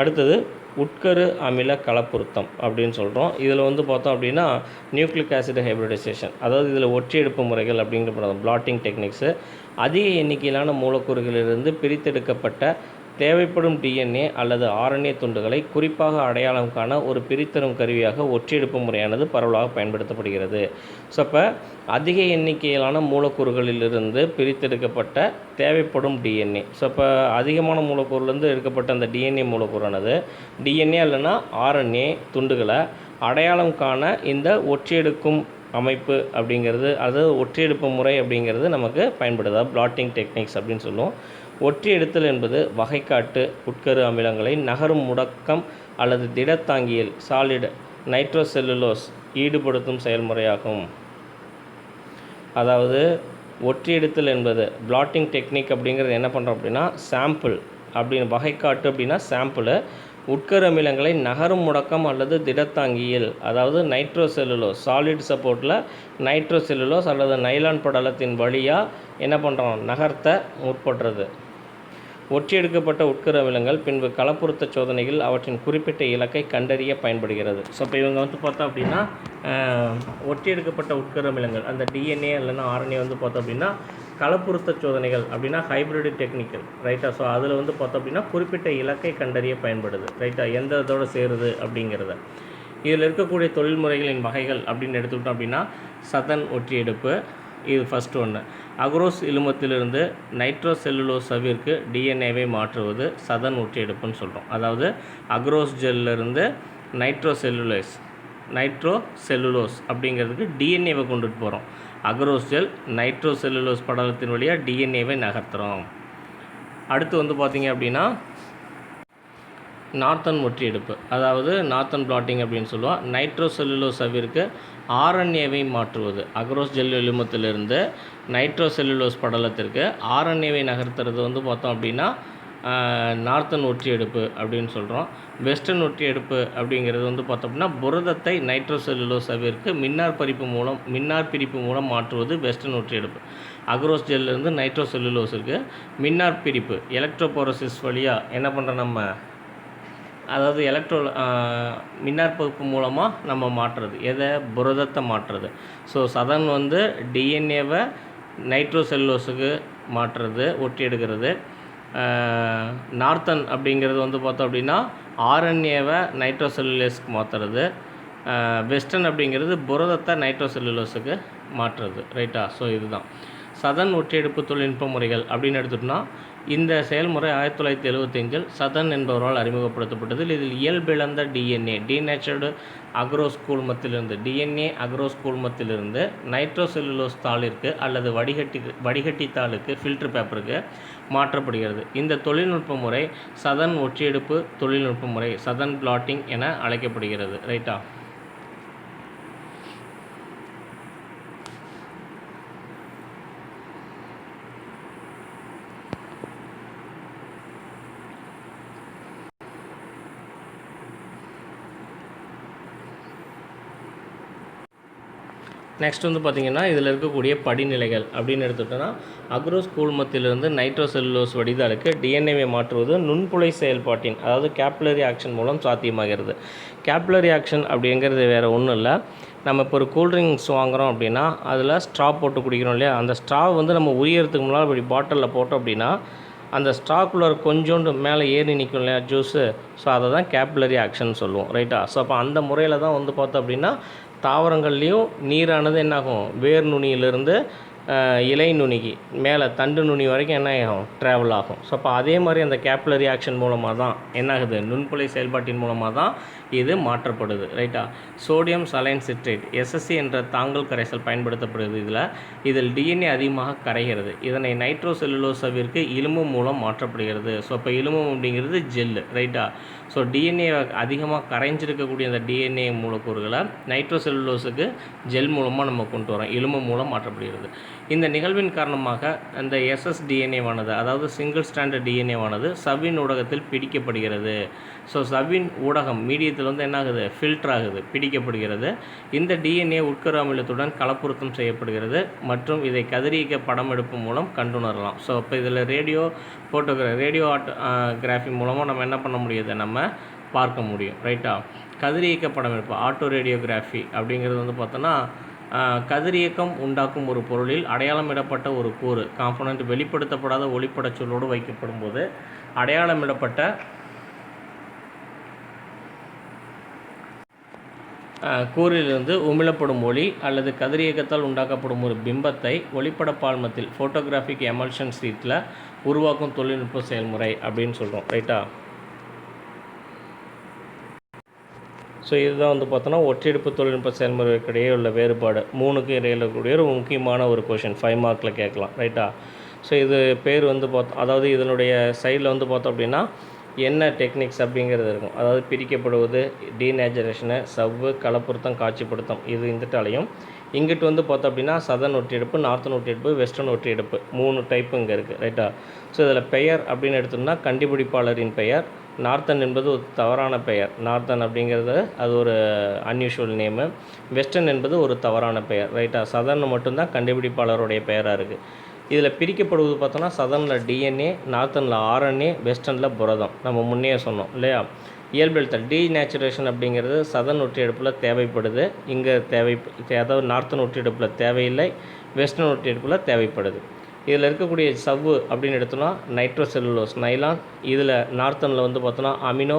அடுத்தது உட்கரு அமில கலப்புறுத்தம் அப்படின்னு சொல்கிறோம். இதில் வந்து பார்த்தோம் அப்படின்னா நியூக்ளிக் ஆசிட் ஹைப்ரிடைசேஷன், அதாவது இதில் ஒற்றியெடுப்பு முறைகள் அப்படிங்கிற பிளாட்டிங் டெக்னிக்ஸு. அதிக எண்ணிக்கையிலான மூலக்கூறுகளிலிருந்து பிரித்தெடுக்கப்பட்ட தேவைப்படும் டிஎன்ஏ அல்லது ஆர்என்ஏ துண்டுகளை குறிப்பாக அடையாளம் காண ஒரு பிரித்தரும் கருவியாக ஒற்றியெடுப்பு முறையானது பரவலாக பயன்படுத்தப்படுகிறது. ஸோ அப்போ அதிக எண்ணிக்கையிலான மூலக்கூறுகளிலிருந்து பிரித்தெடுக்கப்பட்ட தேவைப்படும் டிஎன்ஏ, ஸோ இப்போ அதிகமான மூலக்கூறுலேருந்து எடுக்கப்பட்ட அந்த டிஎன்ஏ மூலக்கூறானது டிஎன்ஏ இல்லைன்னா ஆர்என்ஏ துண்டுகளை அடையாளம் காண இந்த ஒற்றியெடுக்கும் அமைப்பு அப்படிங்கிறது, அதாவது ஒற்றியெடுப்பு முறை அப்படிங்கிறது நமக்கு பயன்படுதா பிளாட்டிங் டெக்னிக்ஸ் அப்படின்னு சொல்லுவோம். ஒற்றி எடுத்தல் என்பது வகைக்காட்டு உட்கரு அமிலங்களை நகரும் முடக்கம் அல்லது திடத்தாங்கியில் சாலிட் நைட்ரோசெல்லுலோஸ் ஈடுபடுத்தும் செயல்முறையாகும். அதாவது ஒற்றி எடுத்தல் என்பது பிளாட்டிங் டெக்னிக் அப்படிங்கிறது என்ன பண்ணுறோம் அப்படின்னா சாம்பிள் அப்படின்னு வகைக்காட்டு அப்படின்னா சாம்பிள் உட்கரு அமிலங்களை நகரும் முடக்கம் அல்லது திடத்தாங்கியில், அதாவது நைட்ரோசெல்லுலோஸ் சாலிட் சப்போர்ட்டில் நைட்ரோசெல்லுலோஸ் அல்லது நைலான் படலத்தின் வழியாக என்ன பண்ணுறோம், நகர்த்த முற்படுறது. ஒற்றியெடுக்கப்பட்ட உட்கரு அமிலங்கள் பின்பு கலப்புறுத்த சோதனைகள் அவற்றின் குறிப்பிட்ட இலக்கை கண்டறிய பயன்படுகிறது. ஸோ இப்போ இவங்க வந்து பார்த்தோம் அப்படின்னா ஒற்றியெடுக்கப்பட்ட உட்கரு அமிலங்கள் அந்த டிஎன்ஏ இல்லைன்னா ஆர்என்ஏ வந்து பார்த்தோம் அப்படின்னா கலப்புறுத்த சோதனைகள் அப்படின்னா ஹைப்ரிட் டெக்னிக்கல். ரைட்டா? ஸோ அதில் வந்து பார்த்தோம் அப்படின்னா குறிப்பிட்ட இலக்கை கண்டறிய பயன்படுது. ரைட்டா? எந்த இதோடு சேருது அப்படிங்கிறத. இதில் இருக்கக்கூடிய தொழில்முறைகளின் வகைகள் அப்படின்னு எடுத்துக்கிட்டோம் அப்படின்னா சதன் ஒற்றியெடுப்பு, இது ஃபஸ்ட்டு ஒன்று. அக்ரோஸ் இலுமத்திலிருந்து நைட்ரோசெல்லுலோசவிற்கு டிஎன்ஏவை மாற்றுவது சதன் ஒற்றியெடுப்புன்னு சொல்கிறோம். அதாவது அக்ரோஸ் ஜெல்லிருந்து நைட்ரோசெல்லுலோஸ் நைட்ரோ செல்லுலோஸ் அப்படிங்கிறதுக்கு டிஎன்ஏவை கொண்டுட்டு போகிறோம். அகரோஸ் ஜெல் நைட்ரோ செல்லுலோஸ் படலத்தின் வழியாக டிஎன்ஏவை நகர்த்துகிறோம். அடுத்து வந்து பார்த்திங்க அப்படின்னா நார்த்தன் ஒற்றி எடுப்பு, அதாவது நார்த்தன் பிளாட்டிங் அப்படின்னு சொல்லுவோம். நைட்ரோ செல்லுலோஸ் சவ்விற்கு ஆர்என்ஏவை மாற்றுவது. அகரோஸ் ஜெல் எலுமத்திலிருந்து நைட்ரோ செல்லுலோஸ் படலத்திற்கு ஆர்என்ஏவை நகர்த்துறது வந்து பார்த்தோம் அப்படின்னா நார்த்தன் ஒற்றி எடுப்பு அப்படின்னு சொல்கிறோம். வெஸ்டர்ன் ஒற்றி எடுப்பு அப்படிங்கிறது வந்து பார்த்தோம் அப்படின்னா புரதத்தை நைட்ரோ செல்லுலோஸ் சவ்விற்கு மின்னார் பிரிப்பு மூலம் மாற்றுவது வெஸ்டர்ன் ஒற்றி எடுப்பு. அகரோஸ் ஜெல்லிருந்து நைட்ரோ செல்லுலோஸுக்கு மின்னார் பிரிப்பு எலக்ட்ரோபோரோசிஸ் வழியாக என்ன பண்ணுறோம் நம்ம, அதாவது மின்னார் பகுப்பு மூலமாக நம்ம மாற்றுறது. எதை? புரதத்தை மாற்றுறது. ஸோ சதன் வந்து டிஎன்ஏவை நைட்ரோ செல்லுலோஸுக்கு மாற்றுறது, ஒட்டி எடுக்கிறது. நார்த்தன் அப்படிங்கிறது வந்து பார்த்தோம் அப்படின்னா ஆர்என்ஏவை நைட்ரோ செல்லுலோஸுக்கு மாற்றுறது. வெஸ்டர்ன் அப்படிங்கிறது புரதத்தை நைட்ரோ செல்லுலோஸுக்கு மாற்றுறது. ரைட்டா? ஸோ இதுதான் சதன் ஒற்றியெடுப்பு தொழில்நுட்ப முறைகள் அப்படின்னு எடுத்துட்டோம்னா இந்த செயல்முறை 1975 சதன் என்பவரால் அறிமுகப்படுத்தப்பட்டது. இதில் இயல்பிழந்த டிஎன்ஏ டீநேச்சர்டு அக்ரோஸ் கூழ்மத்திலிருந்து அக்ரோஸ் கூழ்மத்திலிருந்து நைட்ரோ செல்லுலோஸ் தாளிற்கு அல்லது வடிகட்டி தாளுக்கு ஃபில்டர் பேப்பருக்கு மாற்றப்படுகிறது. இந்த தொழில்நுட்ப முறை சதன் ஒற்றியெடுப்பு தொழில்நுட்ப முறை, சதன் பிளாட்டிங் என அழைக்கப்படுகிறது. ரைட்டா? நெக்ஸ்ட் வந்து பார்த்திங்கன்னா இதில் இருக்கக்கூடிய படிநிலைகள் அப்படின்னு எடுத்துட்டோன்னா அக்ரோஸ் கூழ்மத்திலிருந்து நைட்ரோ செல்லுலோஸ் வடிதாளுக்கு டிஎன்ஏவை மாற்றுவது நுண்புழை செயல்பாட்டின், அதாவது கேப்லரி ஆக்ஷன் மூலம் சாத்தியமாகிறது. கேப்லரி ஆக்ஷன் அப்படிங்கிறது வேறு ஒன்றும் இல்லை. நம்ம இப்போ ஒரு கூல்ட்ரிங்க்ஸ் வாங்குகிறோம் அப்படின்னா அதில் ஸ்ட்ரா போட்டு குடிக்கிறோம் இல்லையா, அந்த ஸ்ட்ரா வந்து நம்ம உரியறதுக்கு முன்னால் இப்படி பாட்டிலில் போட்டோம் அப்படின்னா அந்த ஸ்ட்ராக்குள்ளே கொஞ்சோண்டு மேலே ஏறி நிற்கும் இல்லையா ஜூஸு, ஸோ அதை தான் கேப்லரி ஆக்ஷன் சொல்லுவோம். ரைட்டா? ஸோ அப்போ அந்த முறையில் தான் வந்து பார்த்தோம் அப்படின்னா தாவரங்கள்லேயும் நீரானது என்னாகும், வேர் நுனியிலிருந்து இலை நுனிக்கு மேலே தண்டு நுனி வரைக்கும் என்ன ஆகும், ட்ராவல் ஆகும். ஸோ அப்போ அதே மாதிரி அந்த கேப்லரி ஆக்ஷன் மூலமாக தான் என்னாகுது, நுண்புழை செயல்பாட்டின் மூலமாக தான் இது மாற்றப்படுது. ரைட்டா? சோடியம் சலைன் சிட்ரேட் எஸ்எஸ்சி என்ற தாங்கல் கரைசல் பயன்படுத்தப்படுது. இதில் டிஎன்ஏ அதிகமாக கரைகிறது. இதனை நைட்ரோ செல்லுலோஸவிற்கு இலும்பு மூலம் மாற்றப்படுகிறது. ஸோ இப்போ இலும்பு அப்படிங்கிறது ஜெல்லு. ரைட்டா? ஸோ டிஎன்ஏ அதிகமாக கரைஞ்சிருக்கக்கூடிய அந்த டிஎன்ஏ மூலக்கூறுகளை நைட்ரோ செல்லுலோஸுக்கு ஜெல் மூலமாக நம்ம கொண்டு வரோம், இலும்பு மூலம் மாற்றப்படுகிறது. இந்த நிகழ்வின் காரணமாக அந்த எஸ்எஸ்டிஎன்ஏவானது, அதாவது சிங்கிள் ஸ்டாண்டர்ட் டிஎன்ஏவானது சவ்வின் ஊடகத்தில் பிடிக்கப்படுகிறது. ஸோ சவ்வின் ஊடகம் மீடியத்தில் வந்து என்ன ஆகுது, ஃபில்டர் ஆகுது, பிடிக்கப்படுகிறது. இந்த டிஎன்ஏ உட்கரு அமிலத்துடன் கலப்புறுத்தம் செய்யப்படுகிறது மற்றும் இதை கதிரியக்க படம் எடுப்பு மூலம் கண்டுணரலாம். ஸோ இப்போ இதில் ரேடியோ கிராஃபி மூலமாக நம்ம என்ன பண்ண முடியுது, நம்ம பார்க்க முடியும். ரைட்டா? கதிரியக்க படம் எடுப்பு ஆட்டோ ரேடியோகிராஃபி அப்படிங்கிறது வந்து பார்த்தோன்னா கதிரியக்கம் உண்டாக்கும் ஒரு பொருளில் அடையாளமிடப்பட்ட ஒரு கூறு காம்பனண்ட் வெளிப்படுத்தப்படாத ஒளிப்பட சொல்லோடு வைக்கப்படும் போது அடையாளமிடப்பட்ட கூறிலிருந்து உமிழப்படும் ஒளி அல்லது கதிரியக்கத்தால் உண்டாக்கப்படும் ஒரு பிம்பத்தை ஒளிப்பட பால்மத்தில் ஃபோட்டோகிராஃபிக் எமல்ஷன் சீட்டில் உருவாக்கும் தொழில்நுட்ப செயல்முறை அப்படின்னு சொல்கிறோம். ரைட்டா? ஸோ இதுதான் வந்து பார்த்தோன்னா ஒற்றியெடுப்பு தொழில்நுட்ப செயல்முறைக்கிடையே உள்ள வேறுபாடு. 3க்கு இடையில் இருக்கக்கூடிய ஒரு முக்கியமான ஒரு கொஷின் 5 மார்க்கில் கேட்கலாம். ரைட்டா? ஸோ இது பேர் வந்து பார்த்தோம், அதாவது இதனுடைய சைடில் வந்து பார்த்தோம் அப்படின்னா என்ன டெக்னிக்ஸ் அப்படிங்கிறது இருக்கும். அதாவது பிரிக்கப்படுவது, டீநேச்சுரேஷனு, சவ்வு, கலப்புறுத்தம், காட்சிப்படுத்தம், இது இந்துட்டாலையும் இங்கிட்டு வந்து பார்த்தோம் அப்படின்னா சதன் ஒற்றியெடுப்பு, நார்த்தன் ஒற்றியெடுப்பு, வெஸ்டர்ன் ஒற்றியெடுப்பு 3 டைப்பு இங்கே இருக்குது. ரைட்டா? ஸோ இதில் பெயர் அப்படின்னு எடுத்தோம்னா கண்டுபிடிப்பாளரின் பெயர். நார்த்தன் என்பது ஒரு தவறான பெயர். நார்த்தன் அப்படிங்கிறது அது ஒரு அன்யூஷுவல் நேமு. வெஸ்டர்ன் என்பது ஒரு தவறான பெயர். ரைட்டா? சதன் மட்டும்தான் கண்டுபிடிப்பாளருடைய பெயராக இருக்குது. இதில் பிரிக்கப்படுவது பார்த்தோன்னா சதனில் டிஎன்ஏ, நார்த்தனில் ஆர்என்ஏ, வெஸ்டர்னில் புரதம். நம்ம முன்னே சொன்னோம் இல்லையா? இயல்பெழுத்தல் டீநேச்சுரேஷன் அப்படிங்கிறது சதன் ஒற்றியெடுப்பில் தேவைப்படுது. இங்கே அதாவது நார்த்தன் ஒற்றியெடுப்பில் தேவையில்லை, வெஸ்டர்ன் ஒற்றியெடுப்பில் தேவைப்படுது. இதில் இருக்கக்கூடிய சவ்வு அப்படின்னு எடுத்தோன்னா நைட்ரோ செல்லுலோஸ் நைலான். இதில் நார்த்தனில் வந்து பார்த்தோன்னா அமினோ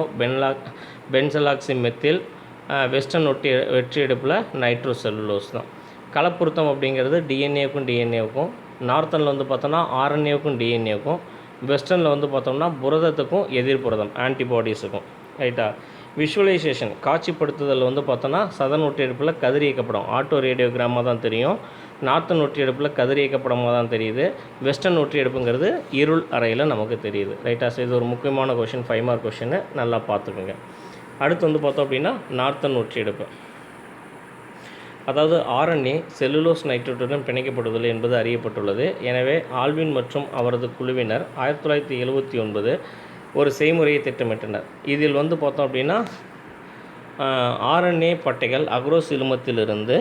பென்சலாக்சி மெத்தில். வெஸ்டர்ன் ஒற்றியெடுப்பில் நைட்ரோ செல்லுலோஸ் தான். கலப்புறுத்தம் அப்படிங்கிறது டிஎன்ஏவுக்கும் நார்த்தனில் வந்து பார்த்தோன்னா ஆர்என்ஏவுக்கும் டிஎன்ஏவுக்கும், வெஸ்டர்னில் வந்து பார்த்தோம்னா புரதத்துக்கும் எதிர் புரதம் ஆன்டிபாடிஸுக்கும். ரைட்டா? விஷுவலைசேஷன் காட்சிப்படுத்துதல் வந்து பார்த்தோன்னா சதன் ஒற்றியெடுப்பில் கதிரியக்கப்படம் ஆட்டோ ரேடியோகிராமாக தான் தெரியும். நார்த்தன் ஒற்றியெடுப்பில் கதிரியக்கப்படமாக தான் தெரியுது. வெஸ்டர்ன் ஒற்றியெடுப்புங்கிறது இருள் அறையில் நமக்கு தெரியுது. ரைட்டா? ஸோ இது ஒரு முக்கியமான கொஷின், 5 மார்க் கொஷின்னு நல்லா பார்த்துக்குங்க. அடுத்து வந்து பார்த்தோம் அப்படின்னா நார்த்தன் ஒற்றியெடுப்பு. அதாவது RNA செல்லுலோஸ் நைட்ரேட்டுடன் பிணைக்கப்படுவதில்லை என்பது அறியப்பட்டுள்ளது. எனவே ஆல்வின் மற்றும் அவரது குழுவினர் 1979 ஒரு செய்முறையை திட்டமிட்டனர். இதில் வந்து பார்த்தோம் அப்படின்னா RNA பட்டைகள் அக்ரோஸ் இலுமத்திலிருந்து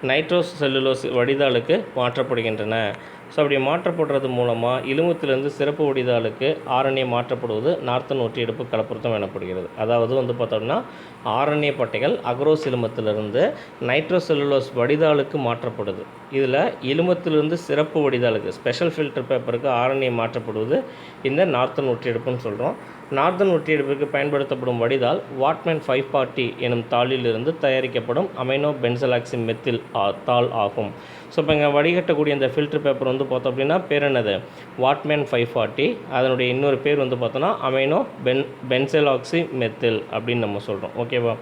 நைட்ரோஸ் செல்லுலோஸ் வடிதாளுக்கு மாற்றப்படுகின்றன. ஸோ அப்படி மாற்றப்படுறது மூலமாக இலுமத்திலிருந்து சிறப்பு வடிதாளுக்கு RNA மாற்றப்படுவது நார்த்தன் ஒற்றியெடுப்பு கலப்புறுத்தம் எனப்படுகிறது. அதாவது வந்து பார்த்தோம்னா RNA பட்டைகள் அக்ரோஸ் இலுமத்திலிருந்து நைட்ரோஸ் செல்லுலோஸ் வடிதாளுக்கு மாற்றப்படுது. இதில் இலுமத்திலிருந்து சிறப்பு வடிதாளுக்கு ஸ்பெஷல் ஃபில்டர் பேப்பருக்கு RNA மாற்றப்படுவது இந்த நார்த்தன் ஒற்றியெடுப்புன்னு சொல்கிறோம். நார்த்தன் ஒற்றியெடுப்புக்கு பயன்படுத்தப்படும் வடிதால் வாட்மேன் 540 எனும் தாளிலிருந்து தயாரிக்கப்படும் அமைனோ பென்சலாக்சி மெத்தில் தாள் ஆகும். ஸோ இப்போ இங்கே வடிகட்டக்கூடிய இந்த ஃபில்டர் பேப்பர் வந்து பார்த்தோம் அப்படின்னா பேர் என்னது? வாட்மேன் 540. அதனுடைய இன்னொரு பேர் வந்து பார்த்தோன்னா அமைனோ பென்சலாக்சி மெத்தில் அப்படின்னு நம்ம சொல்கிறோம். ஓகேவா?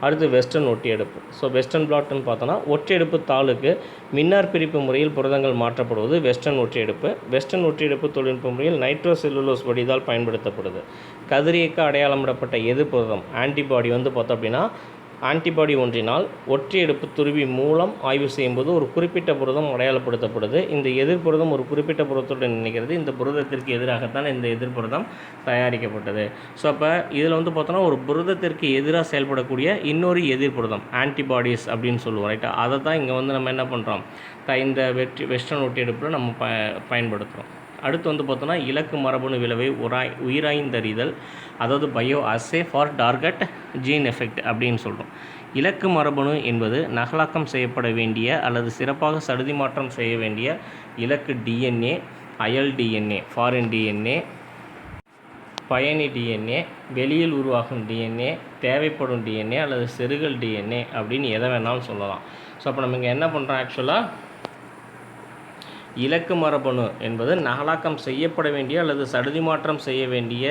அடுத்து வெஸ்டர்ன் ஒட்டியெடுப்பு. ஸோ வெஸ்டர்ன் பிளாட்னு பார்த்தோன்னா ஒற்றியெடுப்பு தாளுக்கு மின்னார் பிரிப்பு முறையில் புரதங்கள் மாற்றப்படுவது வெஸ்டர்ன் ஒற்றியெடுப்பு. வெஸ்டர்ன் ஒற்றியெடுப்பு தொழில்நுட்ப முறையில் நைட்ரோ செல்லுலோஸ் வடிதால் பயன்படுத்தப்படுது. கதிரியக்க அடையாளமிடப்பட்ட எதிர்ப்புரதம் ஆன்டிபாடி வந்து பார்த்தோம் அப்படின்னா ஆன்டிபாடி ஒன்றினால் ஒற்றியெடுப்பு துருவி மூலம் ஆய்வு செய்யும்போது ஒரு குறிப்பிட்ட புரதம் அடையாளப்படுத்தப்படுது. இந்த எதிர்ப்புரதம் ஒரு குறிப்பிட்ட புரதத்துடன் இணைக்கிறது. இந்த புரதத்திற்கு எதிராகத்தான் இந்த எதிர்ப்புரதம் தயாரிக்கப்பட்டது. ஸோ அப்போ இதில் வந்து பார்த்தோன்னா ஒரு புரதத்திற்கு எதிராக செயல்படக்கூடிய இன்னொரு எதிர்ப்புரதம் ஆன்டிபாடிஸ் அப்படின்னு சொல்லுவோம். ரைட்டா? அதை தான் இங்கே வந்து நம்ம என்ன பண்ணுறோம், இந்த வெஸ்டர்ன் ஒற்றியெடுப்பில் நம்ம பயன்படுத்துகிறோம். அடுத்து வந்து பார்த்தோன்னா இலக்கு மரபணு விளைவை உயிராய்ந்தறிதல், அதாவது bio assay for target gene effect அப்படின்னு சொல்கிறோம். இலக்கு மரபணு என்பது நகலாக்கம் செய்யப்பட வேண்டிய அல்லது சிறப்பாக சடுதி மாற்றம் செய்ய வேண்டிய இலக்கு DNA, அயல் DNA, ஃபாரின் DNA, பயணி DNA, வெளியில் உருவாகும் DNA, தேவைப்படும் DNA அல்லது செருகல் DNA அப்படின்னு எதை வேணாலும் சொல்லலாம். ஸோ அப்போ நம்ம இங்கே என்ன பண்ணுறோம், ஆக்சுவலாக இலக்கு மரபணு என்பது நகலாக்கம் செய்யப்பட வேண்டிய அல்லது சடுதி மாற்றம் செய்ய வேண்டிய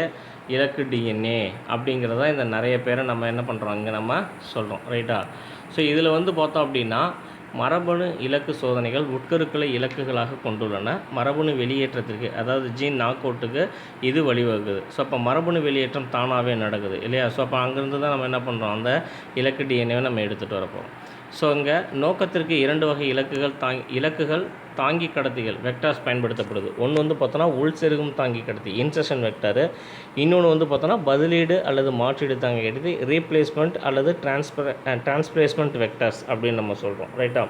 இலக்கு DNA அப்படிங்கிறத இந்த நிறைய பேரை நம்ம என்ன பண்ணுறோம் இங்கே நம்ம சொல்கிறோம். ரைட்டா? ஸோ இதில் வந்து பார்த்தோம் அப்படின்னா மரபணு இலக்கு சோதனைகள் உட்கருக்களை இலக்குகளாக கொண்டுள்ளன. மரபணு வெளியேற்றத்திற்கு, அதாவது ஜீன் நாக் அவுட்டுக்கு இது வழிவகுக்குது. ஸோ அப்போ மரபணு வெளியேற்றம் தானாகவே நடக்குது இல்லையா? ஸோ அப்போ அங்கேருந்து தான் நம்ம என்ன பண்ணுறோம், அந்த இலக்கு DNAவை நம்ம எடுத்துகிட்டு வரப்போம். ஸோ இங்கே நோக்கத்திற்கு 2 வகை இலக்குகள் தாங்கி கடத்திகள் வெக்டார்ஸ் பயன்படுத்தப்படுது. ஒன்று வந்து பார்த்தோன்னா உள் செருகும் தாங்கி கடத்தி இன்செஷன் வெக்டாரு, இன்னொன்று வந்து பார்த்தோன்னா பதிலீடு அல்லது மாற்றீடு தாங்கி கடத்தி ரீப்ளேஸ்மெண்ட் அல்லது டிரான்ஸ்பிளேஸ்மெண்ட் வெக்டார்ஸ் அப்படின்னு நம்ம சொல்கிறோம். ரைட்டா?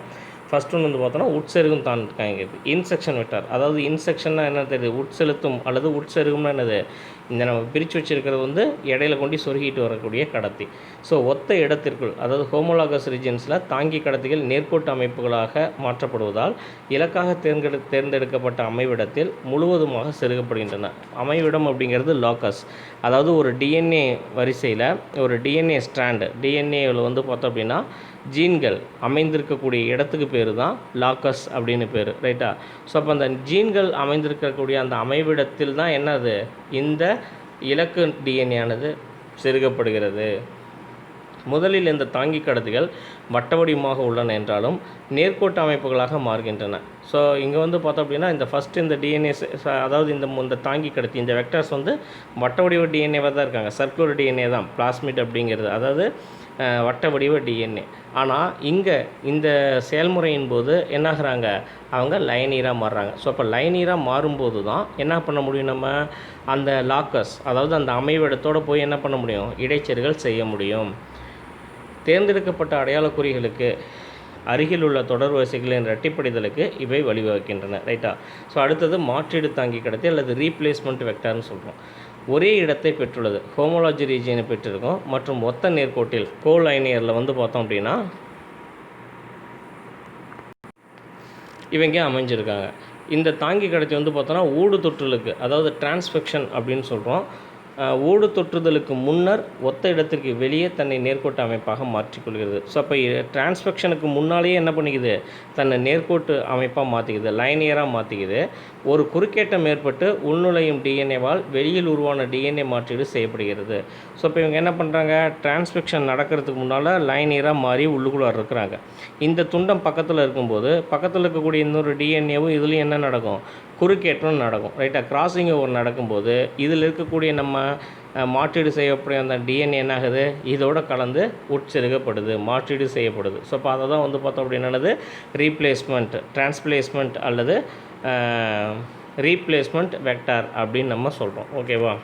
ஃபஸ்ட் ஒன்று வந்து பார்த்தோன்னா உட்செருகும் தாங்கி இன்செக்ஷன் வெக்டார். அதாவது இன்செக்ஷன்னா என்ன தெரியுது, உட்செலுத்தும் அல்லது உட்செருகும்னா என்னது, இந்த நம்ம பிரித்து வச்சுருக்கிறது வந்து இடையில கொண்டு சொருகிட்டு வரக்கூடிய கடத்தி. ஸோ ஒத்த இடத்திற்குள், அதாவது ஹோமோலாகஸ் ரீஜன்ஸில் தாங்கி கடத்திகள் நேர்கோட்டு அமைப்புகளாக மாற்றப்படுவதால் இலக்காக தேர்ந்தெடுக்கப்பட்ட அமைவிடத்தில் முழுவதுமாக செருகப்படுகின்றன. அமைவிடம் அப்படிங்கிறது லாக்கஸ். அதாவது ஒரு DNA வரிசையில் ஒரு DNA ஸ்ட்ராண்டு, DNAவில் வந்து பார்த்தோம் அப்படின்னா ஜீன்கள் அமைந்திருக்கக்கூடிய இடத்துக்கு பேர் தான் லாக்கஸ் அப்படின்னு பேர். ரைட்டா? ஸோ அப்போ அந்த ஜீன்கள் அமைந்திருக்கக்கூடிய அந்த அமைவிடத்தில் தான் என்னது, இந்த இலக்கு DNA ஆனது செருகப்படுகிறது. முதலில் இந்த தாங்கி கடத்திகள் வட்ட வடிவமாக உள்ளன என்றாலும் நேர்கோட்டு அமைப்புகளாக மாறுகின்றன. ஸோ இங்கே வந்து பார்த்தோம் அப்படின்னா இந்த ஃபஸ்ட்டு இந்த DNA, அதாவது இந்த தாங்கி கடத்தி இந்த வெக்டர்ஸ் வந்து வட்ட வடிவ DNAவாக தான் இருக்காங்க. சர்க்குலர் DNA தான் பிளாஸ்மிட் அப்படிங்கிறது, அதாவது வட்ட வடிவ DNA. ஆனால் இங்கே இந்த செயல்முறையின் போது என்னாகிறாங்க, அவங்க லைனீராக மாறுறாங்க. ஸோ அப்போ லைனீராக மாறும்போது தான் என்ன பண்ண முடியும், நம்ம அந்த லாக்கஸ், அதாவது அந்த அமைவிடத்தோடு போய் என்ன பண்ண முடியும், இடைச்செருகல் செய்ய முடியும். தேர்ந்தெடுக்கப்பட்ட அடையாள குறிகளுக்கு அருகில் உள்ள தொடர் வரிசைகளின் இரட்டிப்படைதலுக்கு இவை வழிவகுக்கின்றன. ரைட்டா? ஸோ அடுத்தது மாற்றீடு தாங்கி கடத்தி அல்லது ரீப்ளேஸ்மெண்ட் வெக்டார்னு சொல்கிறோம். ஒரே இடத்தை பெற்றுள்ளது, ஹோமோலாஜி ரீஜியனை பெற்றிருக்கும் மற்றும் ஒத்த நேர்கோட்டில் கோலைனியரில் வந்து பார்த்தோம் அப்படின்னா இவங்க அமைஞ்சிருக்காங்க. இந்த தாங்கி கடத்தி வந்து பார்த்தோன்னா ஊடு தொற்றுலுக்கு, அதாவது டிரான்ஸ்ஃபெக்ஷன் அப்படின்னு சொல்கிறோம், ஓடு தொற்றுதலுக்கு முன்னர் ஒத்த இடத்திற்கு வெளியே தன்னை நேர்கோட்டு அமைப்பாக மாற்றிக்கொள்கிறது. ஸோ அப்போ டிரான்ஸ்ஃபெக்ஷனுக்கு முன்னாலேயே என்ன பண்ணிக்குது, தன்னை நேர்கோட்டு அமைப்பாக மாற்றிக்குது, லைனியராக மாற்றிக்குது. ஒரு குறுக்கேற்றம் ஏற்பட்டு உள்நுழையும் டிஎன்ஏவால் வெளியில் உருவான டிஎன்ஏ மாற்றீடு செய்யப்படுகிறது. ஸோ இப்போ இவங்க என்ன பண்ணுறாங்க, டிரான்ஸ்ஃபெக்ஷன் நடக்கிறதுக்கு முன்னால் லைனியராக மாறி உள்ளுக்குள்ளே இருக்கிறாங்க. இந்த துண்டம் பக்கத்தில் இருக்கும்போது பக்கத்தில் இருக்கக்கூடிய இன்னொரு டிஎன்ஏவும் இதுலேயும் என்ன நடக்கும், குறுக்கேற்றம் நடக்கும். ரைட்டாக கிராசிங் ஓவர் நடக்கும்போது இதில் இருக்கக்கூடிய நம்ம மாற்றீடு செய்யக்கூடிய அந்த டிஎன்ஏ என்ன ஆகுது, இதோட கலந்து உட்செருகப்படுது, மாற்றீடு செய்யப்படுது. ஸோ அப்போ அதை தான் வந்து பார்த்தோம் அப்படின்னது ரீப்ளேஸ்மெண்ட், டிரான்ஸ்பிளேஸ்மெண்ட் அல்லது ரீப்ளேஸ்மெண்ட் வெக்டார் அப்படின்னு நம்ம சொல்கிறோம். ஓகேவா?